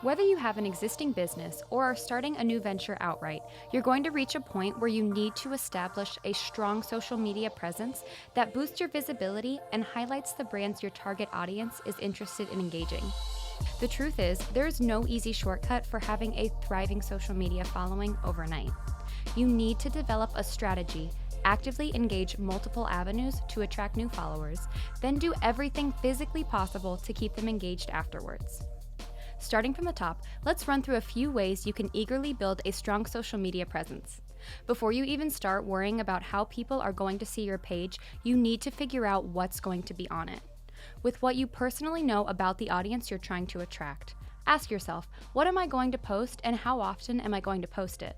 Whether you have an existing business or are starting a new venture outright, you're going to reach a point where you need to establish a strong social media presence that boosts your visibility and highlights the brands your target audience is interested in engaging. The truth is, there is no easy shortcut for having a thriving social media following overnight. You need to develop a strategy, actively engage multiple avenues to attract new followers, then do everything physically possible to keep them engaged afterwards. Starting from the top, let's run through a few ways you can eagerly build a strong social media presence. Before you even start worrying about how people are going to see your page, you need to figure out what's going to be on it. With what you personally know about the audience you're trying to attract, ask yourself, what am I going to post and how often am I going to post it?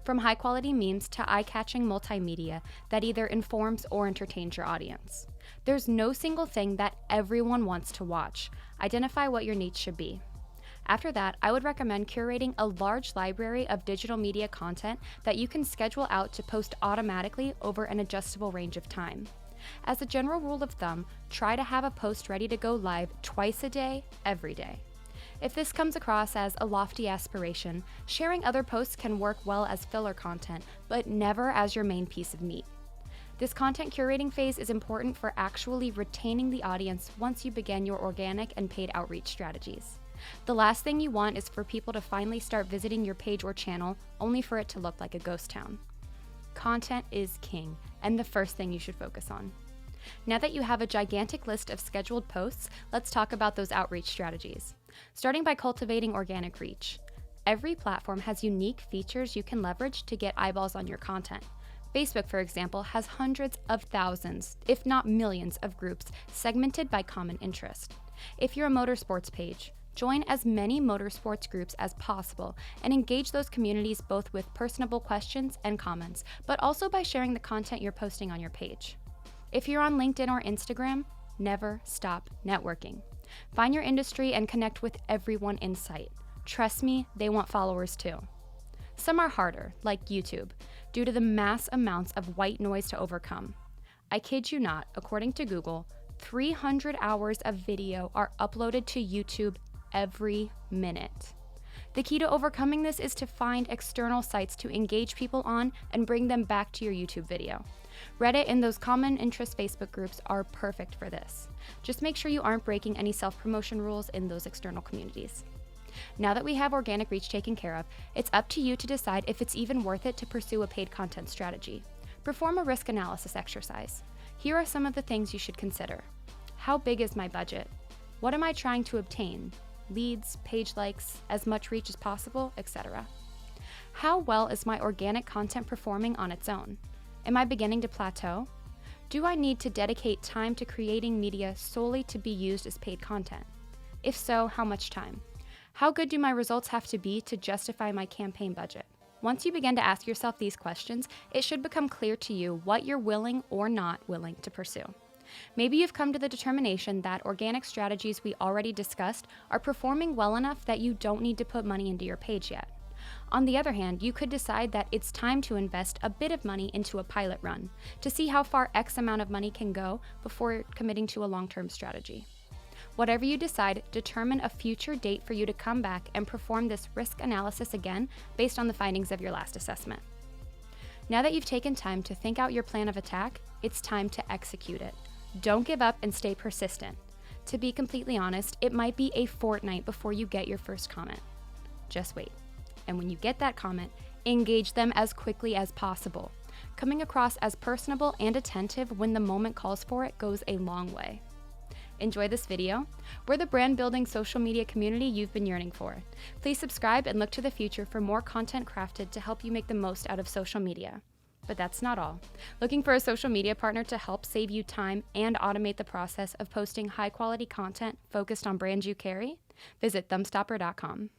From high-quality memes to eye-catching multimedia that either informs or entertains your audience. There's no single thing that everyone wants to watch. Identify what your niche should be. After that, I would recommend curating a large library of digital media content that you can schedule out to post automatically over an adjustable range of time. As a general rule of thumb, try to have a post ready to go live twice a day, every day. If this comes across as a lofty aspiration, sharing other posts can work well as filler content, but never as your main piece of meat. This content curating phase is important for actually retaining the audience once you begin your organic and paid outreach strategies. The last thing you want is for people to finally start visiting your page or channel only for it to look like a ghost town. Content is king, and the first thing you should focus on. Now that you have a gigantic list of scheduled posts, let's talk about those outreach strategies. Starting by cultivating organic reach. Every platform has unique features you can leverage to get eyeballs on your content. Facebook, for example, has hundreds of thousands, if not millions, of groups segmented by common interest. If you're a motorsports page, join as many motorsports groups as possible and engage those communities both with personable questions and comments, but also by sharing the content you're posting on your page. If you're on LinkedIn or Instagram, never stop networking. Find your industry and connect with everyone in sight. Trust me, they want followers too. Some are harder, like YouTube, due to the mass amounts of white noise to overcome. I kid you not, according to Google, 300 hours of video are uploaded to YouTube every minute. The key to overcoming this is to find external sites to engage people on and bring them back to your YouTube video. Reddit and those common interest Facebook groups are perfect for this. Just make sure you aren't breaking any self-promotion rules in those external communities. Now that we have organic reach taken care of, it's up to you to decide if it's even worth it to pursue a paid content strategy. Perform a risk analysis exercise. Here are some of the things you should consider. How big is my budget? What am I trying to obtain? Leads, page likes, as much reach as possible, etc. How well is my organic content performing on its own? Am I beginning to plateau? Do I need to dedicate time to creating media solely to be used as paid content? If so, how much time? How good do my results have to be to justify my campaign budget? Once you begin to ask yourself these questions, it should become clear to you what you're willing or not willing to pursue. Maybe you've come to the determination that organic strategies we already discussed are performing well enough that you don't need to put money into your page yet. On the other hand, you could decide that it's time to invest a bit of money into a pilot run to see how far X amount of money can go before committing to a long-term strategy. Whatever you decide, determine a future date for you to come back and perform this risk analysis again based on the findings of your last assessment. Now that you've taken time to think out your plan of attack, it's time to execute it. Don't give up and stay persistent. To be completely honest, it might be a fortnight before you get your first comment. Just wait. And when you get that comment, engage them as quickly as possible. Coming across as personable and attentive when the moment calls for it goes a long way. Enjoy this video? We're the brand building social media community you've been yearning for. Please subscribe and look to the future for more content crafted to help you make the most out of social media. But that's not all. Looking for a social media partner to help save you time and automate the process of posting high quality content focused on brands you carry? Visit thumbstopper.com.